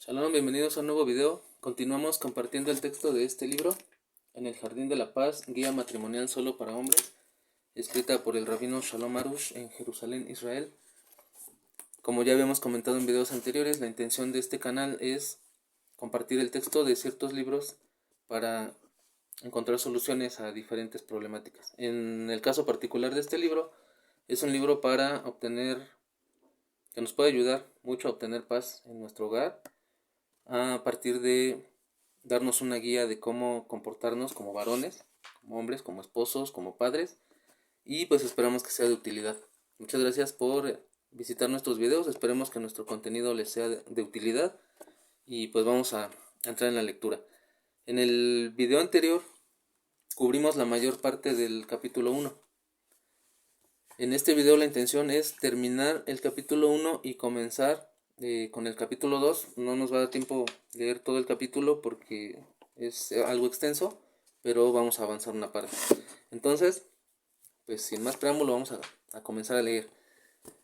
Shalom, bienvenidos a un nuevo video. Continuamos compartiendo el texto de este libro, En el Jardín de la Paz, guía matrimonial solo para hombres, escrita por el rabino Shalom Arush en Jerusalén, Israel. Como ya habíamos comentado en videos anteriores, la intención de este canal es compartir el texto de ciertos libros para encontrar soluciones a diferentes problemáticas. En el caso particular de este libro, es un libro que nos puede ayudar mucho a obtener paz en nuestro hogar, a partir de darnos una guía de cómo comportarnos como varones, como hombres, como esposos, como padres, y pues esperamos que sea de utilidad. Muchas gracias por visitar nuestros videos, esperemos que nuestro contenido les sea de utilidad y pues vamos a entrar en la lectura. En el video anterior cubrimos la mayor parte del capítulo 1. En este video la intención es terminar el capítulo 1 y comenzar con el capítulo 2. No nos va a dar tiempo leer todo el capítulo porque es algo extenso, pero vamos a avanzar una parte. Entonces, pues sin más preámbulo vamos a comenzar a leer.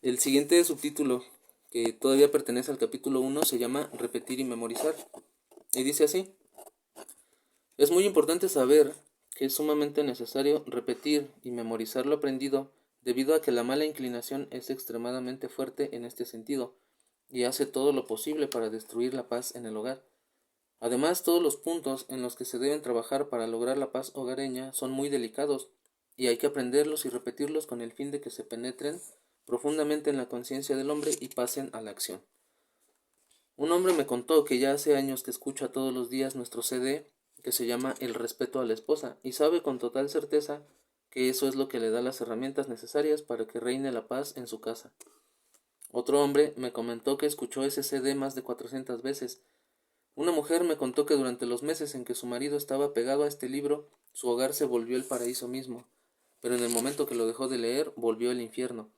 El siguiente subtítulo, que todavía pertenece al capítulo 1, se llama Repetir y memorizar. Y dice así: es muy importante saber que es sumamente necesario repetir y memorizar lo aprendido, debido a que la mala inclinación es extremadamente fuerte en este sentido, y hace todo lo posible para destruir la paz en el hogar. Además, todos los puntos en los que se deben trabajar para lograr la paz hogareña son muy delicados, y hay que aprenderlos y repetirlos con el fin de que se penetren profundamente en la conciencia del hombre y pasen a la acción. Un hombre me contó que ya hace años que escucha todos los días nuestro CD, que se llama El respeto a la esposa, y sabe con total certeza que eso es lo que le da las herramientas necesarias para que reine la paz en su casa. Otro hombre me comentó que escuchó ese CD más de 400 veces. Una mujer me contó que durante los meses en que su marido estaba pegado a este libro, su hogar se volvió el paraíso mismo, pero en el momento que lo dejó de leer, volvió el infierno.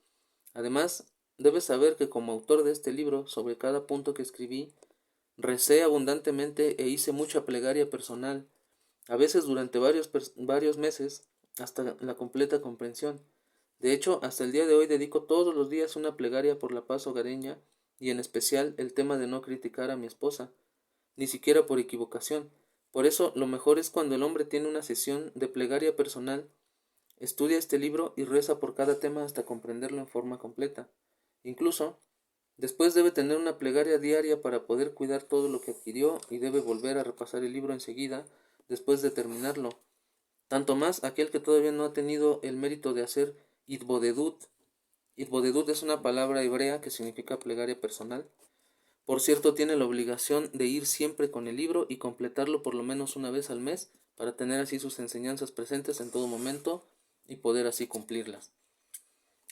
Además, debes saber que como autor de este libro, sobre cada punto que escribí, recé abundantemente e hice mucha plegaria personal, a veces durante varios meses, hasta la completa comprensión. De hecho, hasta el día de hoy dedico todos los días una plegaria por la paz hogareña y en especial el tema de no criticar a mi esposa, ni siquiera por equivocación. Por eso, lo mejor es cuando el hombre tiene una sesión de plegaria personal, estudia este libro y reza por cada tema hasta comprenderlo en forma completa. Incluso, después debe tener una plegaria diaria para poder cuidar todo lo que adquirió y debe volver a repasar el libro enseguida después de terminarlo. Tanto más aquel que todavía no ha tenido el mérito de hacer itbodedut. Itbodedut es una palabra hebrea que significa plegaria personal. Por cierto, tiene la obligación de ir siempre con el libro y completarlo por lo menos una vez al mes para tener así sus enseñanzas presentes en todo momento y poder así cumplirlas.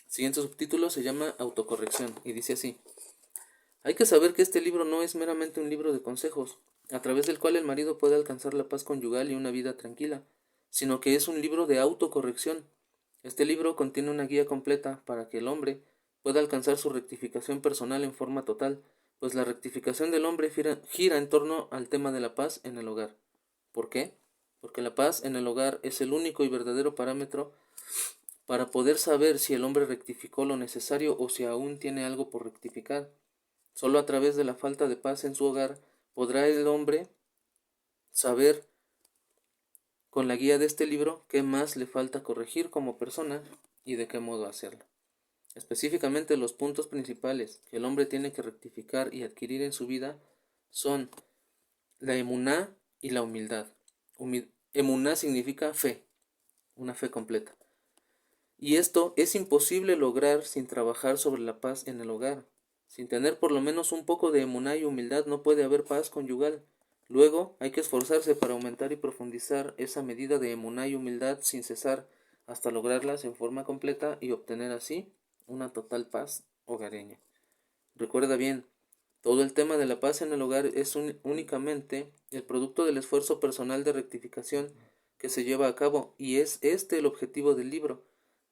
Siguiente subtítulo se llama Autocorrección y dice así: hay que saber que este libro no es meramente un libro de consejos, a través del cual el marido puede alcanzar la paz conyugal y una vida tranquila, sino que es un libro de autocorrección. Este libro contiene una guía completa para que el hombre pueda alcanzar su rectificación personal en forma total, pues la rectificación del hombre gira en torno al tema de la paz en el hogar. ¿Por qué? Porque la paz en el hogar es el único y verdadero parámetro para poder saber si el hombre rectificó lo necesario o si aún tiene algo por rectificar. Solo a través de la falta de paz en su hogar podrá el hombre saber, con la guía de este libro, qué más le falta corregir como persona y de qué modo hacerlo. Específicamente, los puntos principales que el hombre tiene que rectificar y adquirir en su vida son la emuná y la humildad. Emuná significa fe, una fe completa. Y esto es imposible lograr sin trabajar sobre la paz en el hogar. Sin tener por lo menos un poco de emuná y humildad no puede haber paz conyugal. Luego hay que esforzarse para aumentar y profundizar esa medida de emuná y humildad sin cesar hasta lograrlas en forma completa y obtener así una total paz hogareña. Recuerda bien, todo el tema de la paz en el hogar es únicamente el producto del esfuerzo personal de rectificación que se lleva a cabo, y es este el objetivo del libro: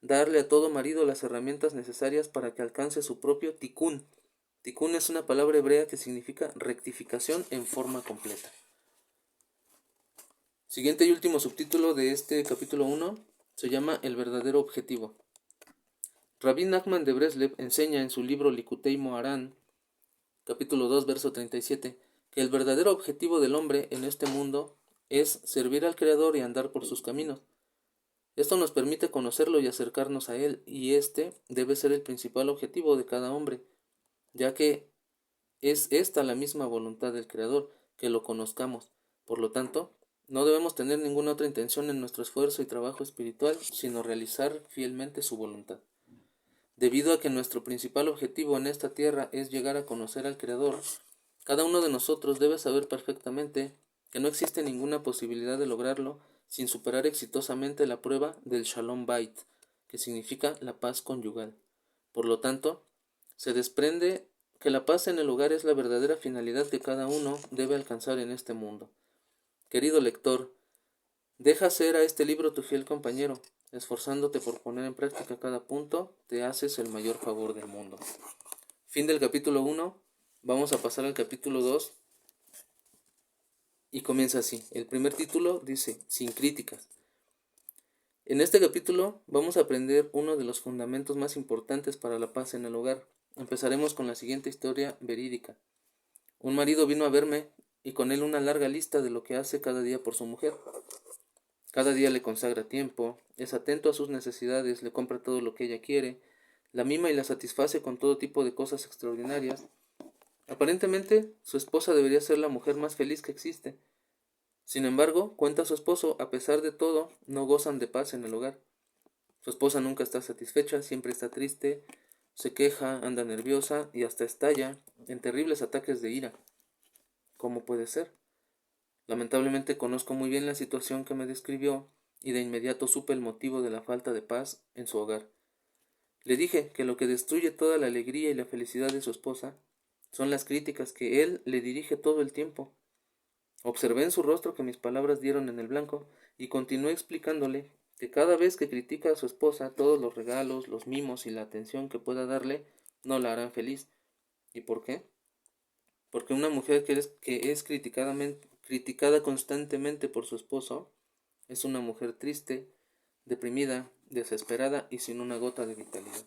darle a todo marido las herramientas necesarias para que alcance su propio tikkun. Tikkun es una palabra hebrea que significa rectificación en forma completa. Siguiente y último subtítulo de este capítulo 1 se llama El verdadero objetivo. Rabbi Nachman de Breslev enseña en su libro Likutei Moharan, capítulo 2, verso 37, que el verdadero objetivo del hombre en este mundo es servir al Creador y andar por sus caminos. Esto nos permite conocerlo y acercarnos a Él, y este debe ser el principal objetivo de cada hombre, ya que es esta la misma voluntad del Creador, que lo conozcamos. Por lo tanto, no debemos tener ninguna otra intención en nuestro esfuerzo y trabajo espiritual, sino realizar fielmente su voluntad. Debido a que nuestro principal objetivo en esta tierra es llegar a conocer al Creador, cada uno de nosotros debe saber perfectamente que no existe ninguna posibilidad de lograrlo sin superar exitosamente la prueba del Shalom Bait, que significa la paz conyugal. Por lo tanto, se desprende que la paz en el hogar es la verdadera finalidad que cada uno debe alcanzar en este mundo. Querido lector, deja ser a este libro tu fiel compañero. Esforzándote por poner en práctica cada punto, te haces el mayor favor del mundo. Fin del capítulo 1. Vamos a pasar al capítulo 2. Y comienza así. El primer título dice, sin críticas. En este capítulo vamos a aprender uno de los fundamentos más importantes para la paz en el hogar. Empezaremos con la siguiente historia verídica. Un marido vino a verme y con él una larga lista de lo que hace cada día por su mujer. Cada día le consagra tiempo, es atento a sus necesidades, le compra todo lo que ella quiere, la mima y la satisface con todo tipo de cosas extraordinarias. Aparentemente, su esposa debería ser la mujer más feliz que existe. Sin embargo, cuenta su esposo, a pesar de todo, no gozan de paz en el hogar. Su esposa nunca está satisfecha, siempre está triste, se queja, anda nerviosa y hasta estalla en terribles ataques de ira. ¿Cómo puede ser? Lamentablemente conozco muy bien la situación que me describió y de inmediato supe el motivo de la falta de paz en su hogar. Le dije que lo que destruye toda la alegría y la felicidad de su esposa son las críticas que él le dirige todo el tiempo. Observé en su rostro que mis palabras dieron en el blanco y continué explicándole que cada vez que critica a su esposa, todos los regalos, los mimos y la atención que pueda darle no la harán feliz. ¿Y por qué? Porque una mujer que es criticada constantemente por su esposo es una mujer triste, deprimida, desesperada y sin una gota de vitalidad.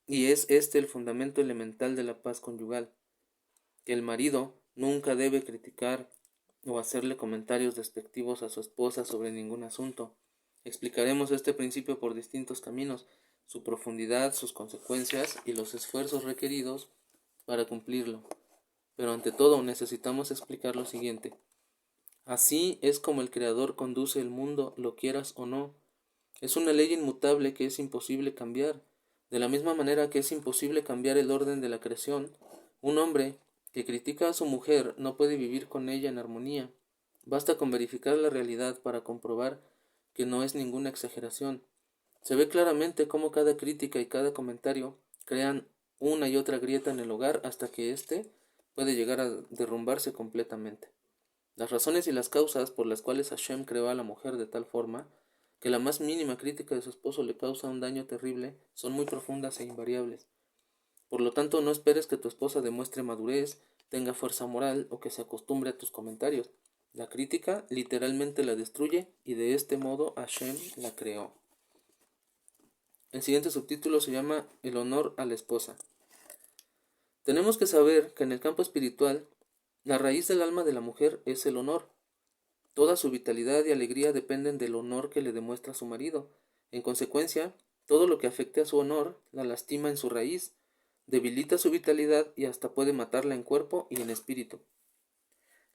Y es este el fundamento elemental de la paz conyugal, que el marido nunca debe criticar o hacerle comentarios despectivos a su esposa sobre ningún asunto. Explicaremos este principio por distintos caminos, su profundidad, sus consecuencias y los esfuerzos requeridos para cumplirlo. Pero ante todo necesitamos explicar lo siguiente. Así es como el Creador conduce el mundo, lo quieras o no. Es una ley inmutable que es imposible cambiar. De la misma manera que es imposible cambiar el orden de la creación, un hombre que critica a su mujer no puede vivir con ella en armonía. Basta con verificar la realidad para comprobar que no es ninguna exageración. Se ve claramente cómo cada crítica y cada comentario crean una y otra grieta en el hogar hasta que éste puede llegar a derrumbarse completamente. Las razones y las causas por las cuales Hashem creó a la mujer de tal forma que la más mínima crítica de su esposo le causa un daño terrible son muy profundas e invariables. Por lo tanto, no esperes que tu esposa demuestre madurez, tenga fuerza moral o que se acostumbre a tus comentarios. La crítica literalmente la destruye y de este modo Hashem la creó. El siguiente subtítulo se llama El honor a la esposa. Tenemos que saber que en el campo espiritual, la raíz del alma de la mujer es el honor. Toda su vitalidad y alegría dependen del honor que le demuestra su marido. En consecuencia, todo lo que afecte a su honor la lastima en su raíz, debilita su vitalidad y hasta puede matarla en cuerpo y en espíritu.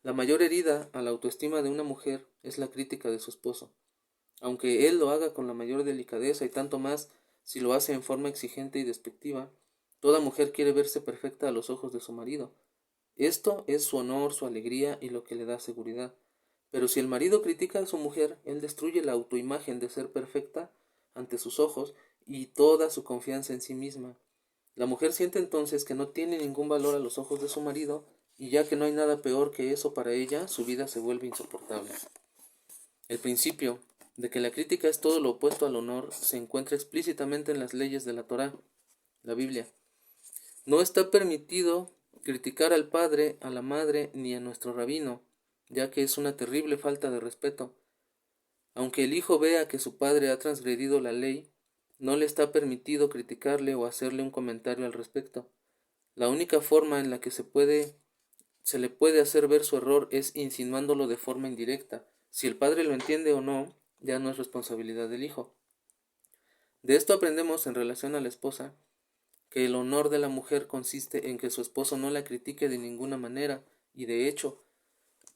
La mayor herida a la autoestima de una mujer es la crítica de su esposo. Aunque él lo haga con la mayor delicadeza y tanto más si lo hace en forma exigente y despectiva, toda mujer quiere verse perfecta a los ojos de su marido. Esto es su honor, su alegría y lo que le da seguridad. Pero si el marido critica a su mujer, él destruye la autoimagen de ser perfecta ante sus ojos y toda su confianza en sí misma. La mujer siente entonces que no tiene ningún valor a los ojos de su marido, y ya que no hay nada peor que eso para ella, su vida se vuelve insoportable. El principio de que la crítica es todo lo opuesto al honor se encuentra explícitamente en las leyes de la Torá, la Biblia. No está permitido criticar al padre, a la madre, ni a nuestro rabino, ya que es una terrible falta de respeto. Aunque el hijo vea que su padre ha transgredido la ley, no le está permitido criticarle o hacerle un comentario al respecto. La única forma en la que se puede se le puede hacer ver su error es insinuándolo de forma indirecta. Si el padre lo entiende o no, ya no es responsabilidad del hijo. De esto aprendemos en relación a la esposa, que el honor de la mujer consiste en que su esposo no la critique de ninguna manera, y de hecho,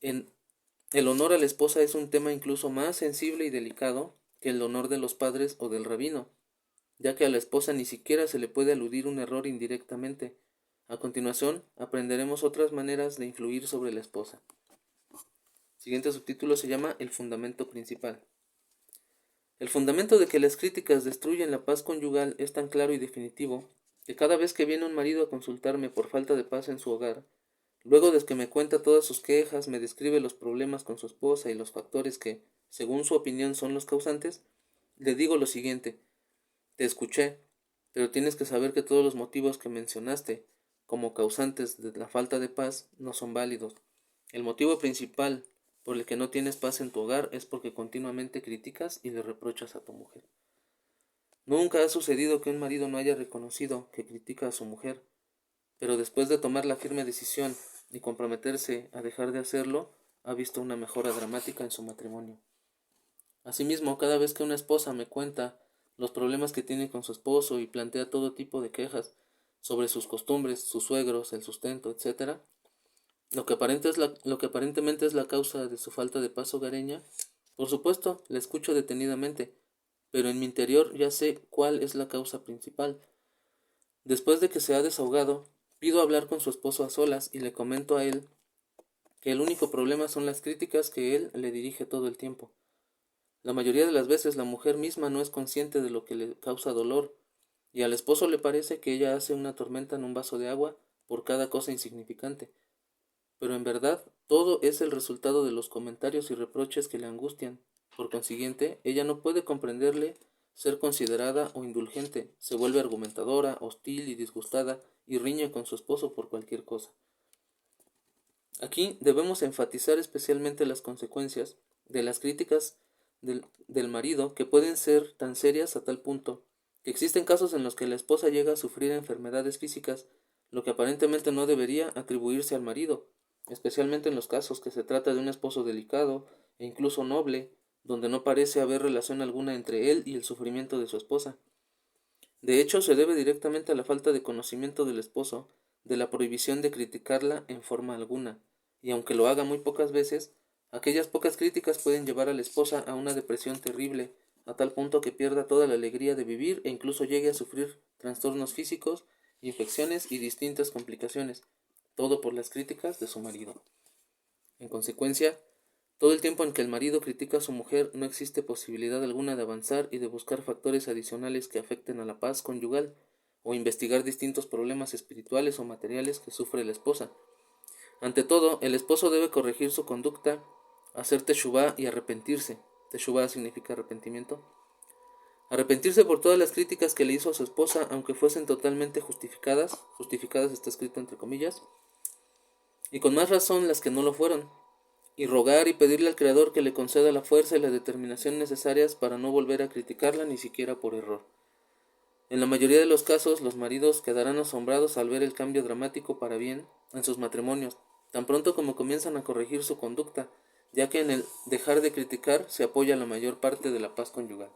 el honor a la esposa es un tema incluso más sensible y delicado que el honor de los padres o del rabino, ya que a la esposa ni siquiera se le puede aludir un error indirectamente. A continuación, aprenderemos otras maneras de influir sobre la esposa. Siguiente subtítulo se llama El fundamento principal. El fundamento de que las críticas destruyen la paz conyugal es tan claro y definitivo que cada vez que viene un marido a consultarme por falta de paz en su hogar, luego de que me cuenta todas sus quejas, me describe los problemas con su esposa y los factores que, según su opinión, son los causantes, le digo lo siguiente: te escuché, pero tienes que saber que todos los motivos que mencionaste como causantes de la falta de paz no son válidos. El motivo principal por el que no tienes paz en tu hogar es porque continuamente criticas y le reprochas a tu mujer. Nunca ha sucedido que un marido no haya reconocido que critica a su mujer, pero después de tomar la firme decisión y comprometerse a dejar de hacerlo, ha visto una mejora dramática en su matrimonio. Asimismo, cada vez que una esposa me cuenta los problemas que tiene con su esposo y plantea todo tipo de quejas sobre sus costumbres, sus suegros, el sustento, etc., lo que aparentemente es la causa de su falta de paz hogareña, por supuesto, la escucho detenidamente, pero en mi interior ya sé cuál es la causa principal. Después de que se ha desahogado, pido hablar con su esposo a solas y le comento a él que el único problema son las críticas que él le dirige todo el tiempo. La mayoría de las veces la mujer misma no es consciente de lo que le causa dolor, y al esposo le parece que ella hace una tormenta en un vaso de agua por cada cosa insignificante. Pero en verdad, todo es el resultado de los comentarios y reproches que le angustian. Por consiguiente, ella no puede comprenderle, ser considerada o indulgente, se vuelve argumentadora, hostil y disgustada, y riñe con su esposo por cualquier cosa. Aquí debemos enfatizar especialmente las consecuencias de las críticas del marido, que pueden ser tan serias a tal punto que existen casos en los que la esposa llega a sufrir enfermedades físicas, lo que aparentemente no debería atribuirse al marido, especialmente en los casos que se trata de un esposo delicado e incluso noble, donde no parece haber relación alguna entre él y el sufrimiento de su esposa. De hecho, se debe directamente a la falta de conocimiento del esposo, de la prohibición de criticarla en forma alguna, y aunque lo haga muy pocas veces, aquellas pocas críticas pueden llevar a la esposa a una depresión terrible, a tal punto que pierda toda la alegría de vivir e incluso llegue a sufrir trastornos físicos, infecciones y distintas complicaciones, todo por las críticas de su marido. En consecuencia, todo el tiempo en que el marido critica a su mujer, no existe posibilidad alguna de avanzar y de buscar factores adicionales que afecten a la paz conyugal, o investigar distintos problemas espirituales o materiales que sufre la esposa. Ante todo, el esposo debe corregir su conducta, hacer teshuvá y arrepentirse. Teshuvá significa arrepentimiento. Arrepentirse por todas las críticas que le hizo a su esposa, aunque fuesen totalmente justificadas. Justificadas está escrito entre comillas. Y con más razón las que no lo fueron. Y rogar y pedirle al Creador que le conceda la fuerza y la determinación necesarias para no volver a criticarla ni siquiera por error. En la mayoría de los casos, los maridos quedarán asombrados al ver el cambio dramático para bien en sus matrimonios, tan pronto como comienzan a corregir su conducta, ya que en el dejar de criticar se apoya la mayor parte de la paz conyugal.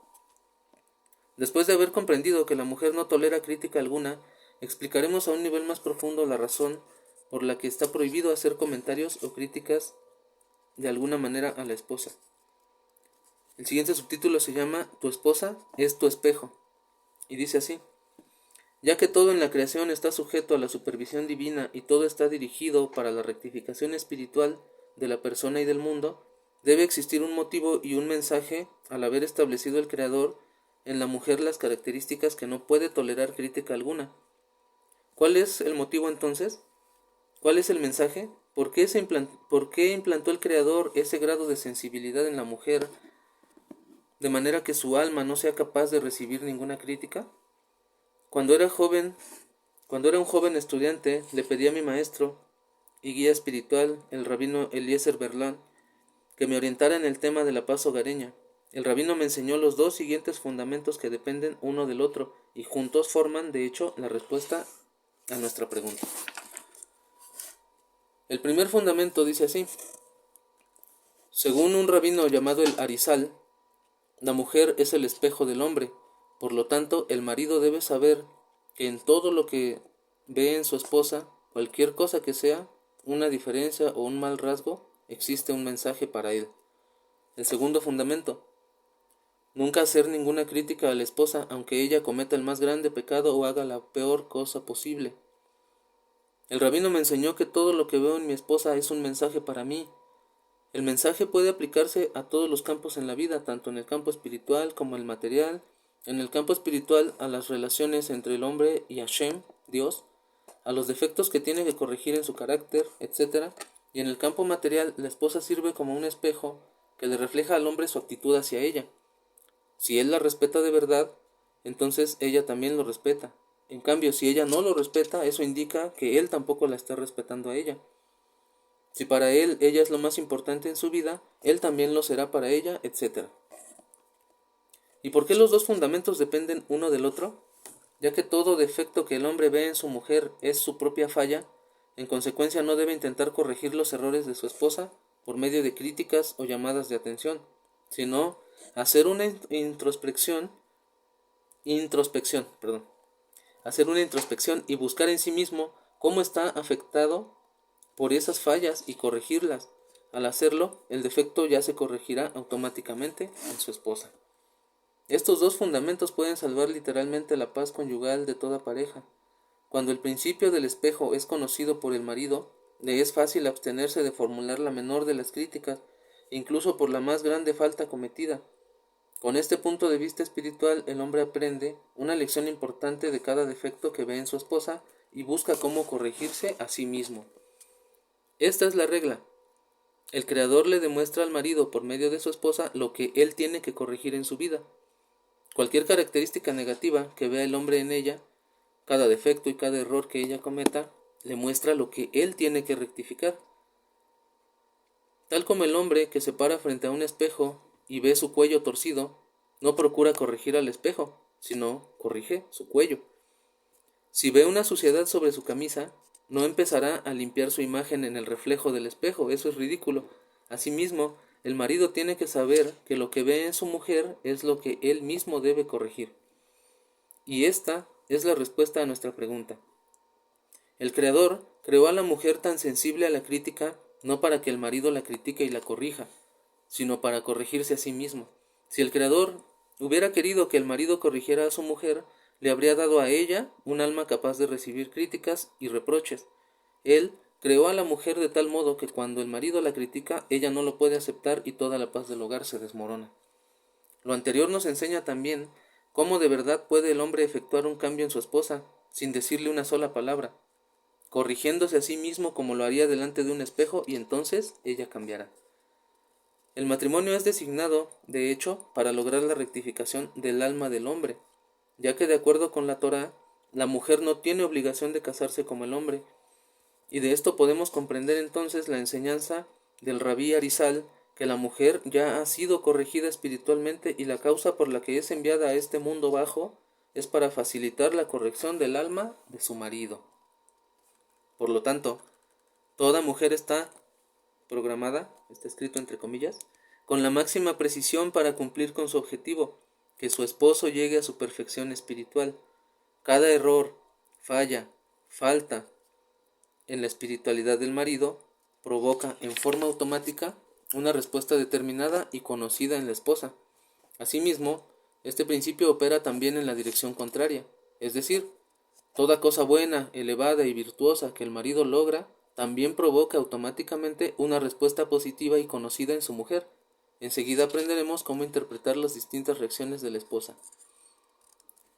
Después de haber comprendido que la mujer no tolera crítica alguna, explicaremos a un nivel más profundo la razón por la que está prohibido hacer comentarios o críticas de alguna manera a la esposa. El siguiente subtítulo se llama Tu esposa es tu espejo, y dice así: ya que todo en la creación está sujeto a la supervisión divina y todo está dirigido para la rectificación espiritual de la persona y del mundo, debe existir un motivo y un mensaje al haber establecido el Creador en la mujer las características que no puede tolerar crítica alguna. ¿Cuál es el motivo entonces? ¿Cuál es el mensaje? ¿Por qué implantó el Creador ese grado de sensibilidad en la mujer de manera que su alma no sea capaz de recibir ninguna crítica? Cuando era un joven estudiante, le pedí a mi maestro y guía espiritual, el rabino Eliezer Berlán, que me orientara en el tema de la paz hogareña. El rabino me enseñó los dos siguientes fundamentos que dependen uno del otro y juntos forman, de hecho, la respuesta a nuestra pregunta. El primer fundamento dice así: según un rabino llamado el Arizal, la mujer es el espejo del hombre. Por lo tanto, el marido debe saber que en todo lo que ve en su esposa, cualquier cosa que sea, una diferencia o un mal rasgo, existe un mensaje para él. El segundo fundamento: nunca hacer ninguna crítica a la esposa, aunque ella cometa el más grande pecado o haga la peor cosa posible. El rabino me enseñó que todo lo que veo en mi esposa es un mensaje para mí. El mensaje puede aplicarse a todos los campos en la vida, tanto en el campo espiritual como el material. En el campo espiritual, a las relaciones entre el hombre y Hashem, Dios, a los defectos que tiene que corregir en su carácter, etc. Y en el campo material, la esposa sirve como un espejo que le refleja al hombre su actitud hacia ella. Si él la respeta de verdad, entonces ella también lo respeta. En cambio, si ella no lo respeta, eso indica que él tampoco la está respetando a ella. Si para él ella es lo más importante en su vida, él también lo será para ella, etc. ¿Y por qué los dos fundamentos dependen uno del otro? Ya que todo defecto que el hombre ve en su mujer es su propia falla, en consecuencia no debe intentar corregir los errores de su esposa por medio de críticas o llamadas de atención, sino hacer una introspección y buscar en sí mismo cómo está afectado por esas fallas y corregirlas. Al hacerlo, el defecto ya se corregirá automáticamente en su esposa. Estos dos fundamentos pueden salvar literalmente la paz conyugal de toda pareja. Cuando el principio del espejo es conocido por el marido, le es fácil abstenerse de formular la menor de las críticas, incluso por la más grande falta cometida. Con este punto de vista espiritual, el hombre aprende una lección importante de cada defecto que ve en su esposa y busca cómo corregirse a sí mismo. Esta es la regla. El Creador le demuestra al marido por medio de su esposa lo que él tiene que corregir en su vida. Cualquier característica negativa que vea el hombre en ella, cada defecto y cada error que ella cometa, le muestra lo que él tiene que rectificar. Tal como el hombre que se para frente a un espejo y ve su cuello torcido, no procura corregir al espejo, sino corrige su cuello. Si ve una suciedad sobre su camisa, no empezará a limpiar su imagen en el reflejo del espejo, eso es ridículo. Asimismo, el marido tiene que saber que lo que ve en su mujer es lo que él mismo debe corregir. Y esta es la respuesta a nuestra pregunta. El Creador creó a la mujer tan sensible a la crítica no para que el marido la critique y la corrija, sino para corregirse a sí mismo. Si el Creador hubiera querido que el marido corrigiera a su mujer, le habría dado a ella un alma capaz de recibir críticas y reproches. Él creó a la mujer de tal modo que cuando el marido la critica, ella no lo puede aceptar y toda la paz del hogar se desmorona. Lo anterior nos enseña también cómo de verdad puede el hombre efectuar un cambio en su esposa sin decirle una sola palabra, corrigiéndose a sí mismo como lo haría delante de un espejo, y entonces ella cambiará. El matrimonio es designado, de hecho, para lograr la rectificación del alma del hombre, ya que de acuerdo con la Torá, la mujer no tiene obligación de casarse como el hombre, y de esto podemos comprender entonces la enseñanza del Rabí Arizal, que la mujer ya ha sido corregida espiritualmente y la causa por la que es enviada a este mundo bajo es para facilitar la corrección del alma de su marido. Por lo tanto, toda mujer está programada, está escrito entre comillas, con la máxima precisión para cumplir con su objetivo, que su esposo llegue a su perfección espiritual. Cada error, falla, falta en la espiritualidad del marido provoca en forma automática una respuesta determinada y conocida en la esposa. Asimismo, este principio opera también en la dirección contraria, es decir, toda cosa buena, elevada y virtuosa que el marido logra también provoca automáticamente una respuesta positiva y conocida en su mujer. Enseguida aprenderemos cómo interpretar las distintas reacciones de la esposa.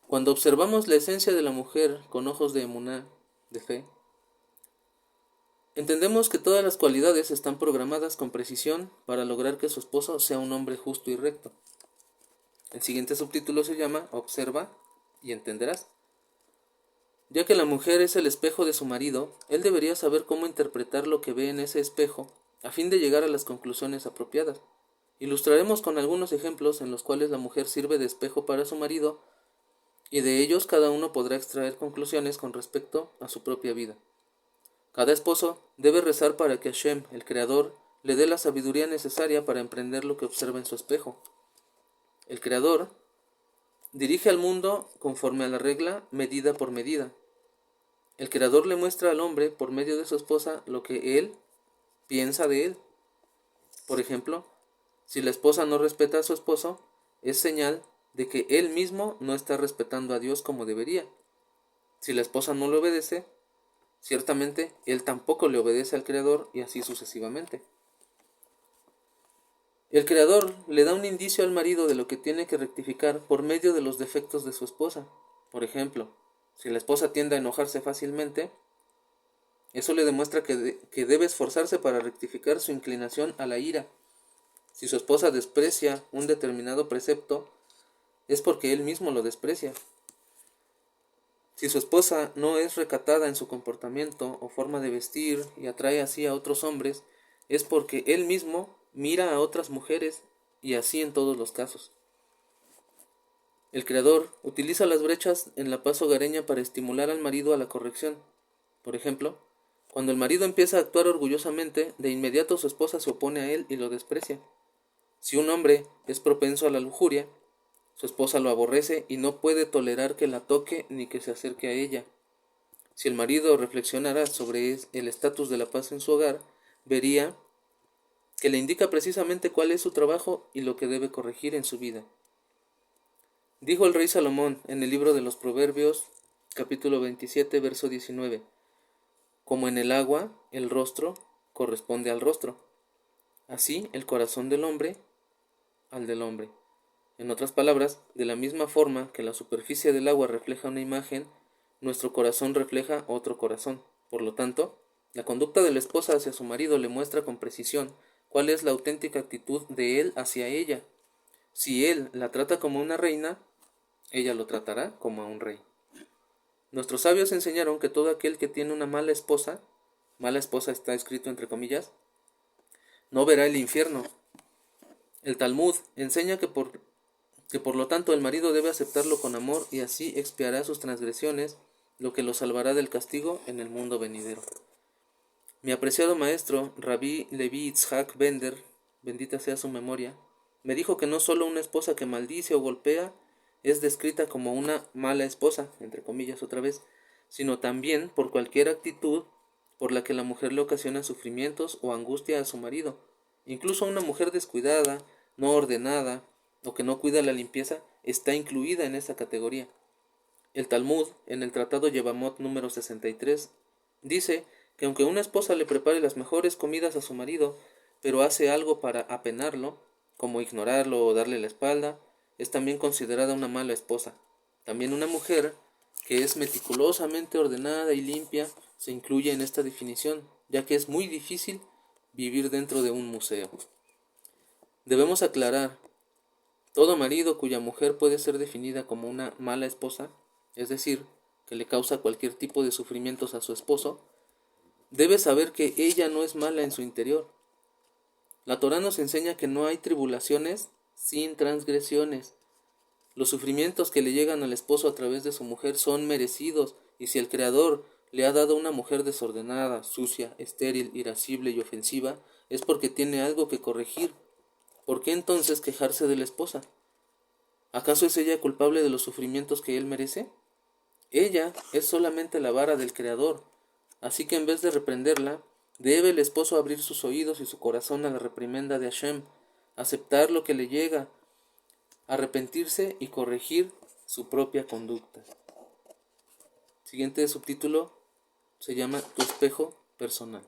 Cuando observamos la esencia de la mujer con ojos de emuná, de fe, entendemos que todas las cualidades están programadas con precisión para lograr que su esposo sea un hombre justo y recto. El siguiente subtítulo se llama Observa y entenderás. Ya que la mujer es el espejo de su marido, él debería saber cómo interpretar lo que ve en ese espejo a fin de llegar a las conclusiones apropiadas. Ilustraremos con algunos ejemplos en los cuales la mujer sirve de espejo para su marido y de ellos cada uno podrá extraer conclusiones con respecto a su propia vida. Cada esposo debe rezar para que Hashem, el Creador, le dé la sabiduría necesaria para emprender lo que observa en su espejo. El Creador dirige al mundo conforme a la regla medida por medida. El Creador le muestra al hombre, por medio de su esposa, lo que él piensa de él. Por ejemplo, si la esposa no respeta a su esposo, es señal de que él mismo no está respetando a Dios como debería. Si la esposa no le obedece, ciertamente él tampoco le obedece al Creador y así sucesivamente. El Creador le da un indicio al marido de lo que tiene que rectificar por medio de los defectos de su esposa. Por ejemplo, si la esposa tiende a enojarse fácilmente, eso le demuestra que debe esforzarse para rectificar su inclinación a la ira. Si su esposa desprecia un determinado precepto, es porque él mismo lo desprecia. Si su esposa no es recatada en su comportamiento o forma de vestir y atrae así a otros hombres, es porque él mismo mira a otras mujeres y así en todos los casos. El Creador utiliza las brechas en la paz hogareña para estimular al marido a la corrección. Por ejemplo, cuando el marido empieza a actuar orgullosamente, de inmediato su esposa se opone a él y lo desprecia. Si un hombre es propenso a la lujuria, su esposa lo aborrece y no puede tolerar que la toque ni que se acerque a ella. Si el marido reflexionara sobre el estatus de la paz en su hogar, vería que le indica precisamente cuál es su trabajo y lo que debe corregir en su vida. Dijo el rey Salomón en el libro de los Proverbios, capítulo 27, verso 19, como en el agua, el rostro corresponde al rostro, así el corazón del hombre al del hombre. En otras palabras, de la misma forma que la superficie del agua refleja una imagen, nuestro corazón refleja otro corazón. Por lo tanto, la conducta de la esposa hacia su marido le muestra con precisión cuál es la auténtica actitud de él hacia ella. Si él la trata como una reina, ella lo tratará como a un rey. Nuestros sabios enseñaron que todo aquel que tiene una mala esposa está escrito entre comillas, no verá el infierno. El Talmud enseña que por lo tanto el marido debe aceptarlo con amor y así expiará sus transgresiones, lo que lo salvará del castigo en el mundo venidero. Mi apreciado maestro, Rabbi Levi Yitzhak Bender, bendita sea su memoria, me dijo que no solo una esposa que maldice o golpea es descrita como una mala esposa, entre comillas otra vez, sino también por cualquier actitud por la que la mujer le ocasiona sufrimientos o angustia a su marido. Incluso una mujer descuidada, no ordenada, o que no cuida la limpieza, está incluida en esta categoría. El Talmud, en el Tratado Yevamot número 63, dice que aunque una esposa le prepare las mejores comidas a su marido, pero hace algo para apenarlo, como ignorarlo o darle la espalda, es también considerada una mala esposa. También una mujer que es meticulosamente ordenada y limpia se incluye en esta definición, ya que es muy difícil vivir dentro de un museo. Debemos aclarar, todo marido cuya mujer puede ser definida como una mala esposa, es decir, que le causa cualquier tipo de sufrimientos a su esposo, debe saber que ella no es mala en su interior. La Torá nos enseña que no hay tribulaciones sin transgresiones. Los sufrimientos que le llegan al esposo a través de su mujer son merecidos, y si el Creador le ha dado una mujer desordenada, sucia, estéril, irascible y ofensiva, es porque tiene algo que corregir. ¿Por qué entonces quejarse de la esposa? ¿Acaso es ella culpable de los sufrimientos que él merece? Ella es solamente la vara del Creador, así que en vez de reprenderla, debe el esposo abrir sus oídos y su corazón a la reprimenda de Hashem, aceptar lo que le llega, arrepentirse y corregir su propia conducta. Siguiente subtítulo se llama Tu espejo personal.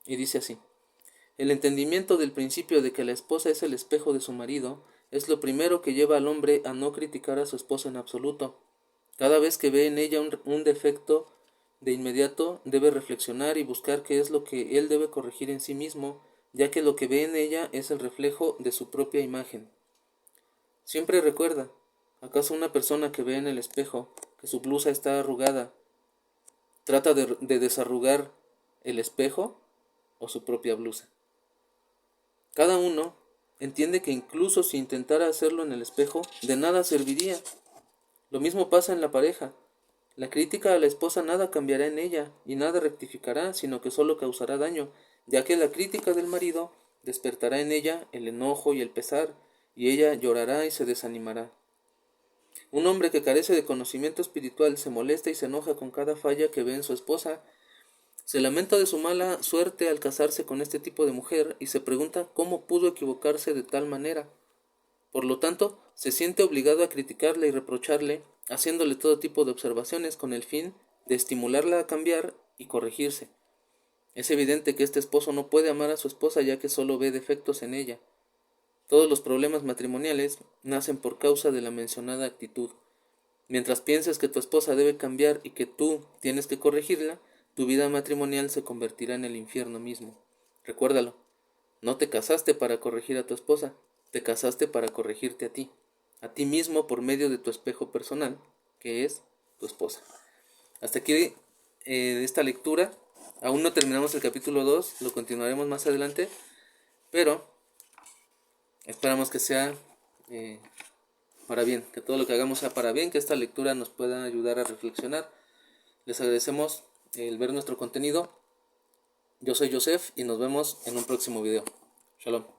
Y dice así: el entendimiento del principio de que la esposa es el espejo de su marido es lo primero que lleva al hombre a no criticar a su esposa en absoluto. Cada vez que ve en ella un defecto, de inmediato debe reflexionar y buscar qué es lo que él debe corregir en sí mismo, ya que lo que ve en ella es el reflejo de su propia imagen. Siempre recuerda, ¿acaso una persona que ve en el espejo que su blusa está arrugada, trata de desarrugar el espejo o su propia blusa? Cada uno entiende que incluso si intentara hacerlo en el espejo, de nada serviría. Lo mismo pasa en la pareja. La crítica a la esposa nada cambiará en ella y nada rectificará, sino que solo causará daño, ya que la crítica del marido despertará en ella el enojo y el pesar, y ella llorará y se desanimará. Un hombre que carece de conocimiento espiritual se molesta y se enoja con cada falla que ve en su esposa, se lamenta de su mala suerte al casarse con este tipo de mujer y se pregunta cómo pudo equivocarse de tal manera. Por lo tanto, se siente obligado a criticarle y reprocharle, haciéndole todo tipo de observaciones con el fin de estimularla a cambiar y corregirse. Es evidente que este esposo no puede amar a su esposa ya que solo ve defectos en ella. Todos los problemas matrimoniales nacen por causa de la mencionada actitud. Mientras pienses que tu esposa debe cambiar y que tú tienes que corregirla, tu vida matrimonial se convertirá en el infierno mismo. Recuérdalo, no te casaste para corregir a tu esposa, te casaste para corregirte a ti mismo por medio de tu espejo personal, que es tu esposa. Hasta aquí esta lectura. Aún no terminamos el capítulo 2, lo continuaremos más adelante, pero esperamos que sea para bien, que todo lo que hagamos sea para bien, que esta lectura nos pueda ayudar a reflexionar. Les agradecemos el ver nuestro contenido. Yo soy Joseph y nos vemos en un próximo video. Shalom.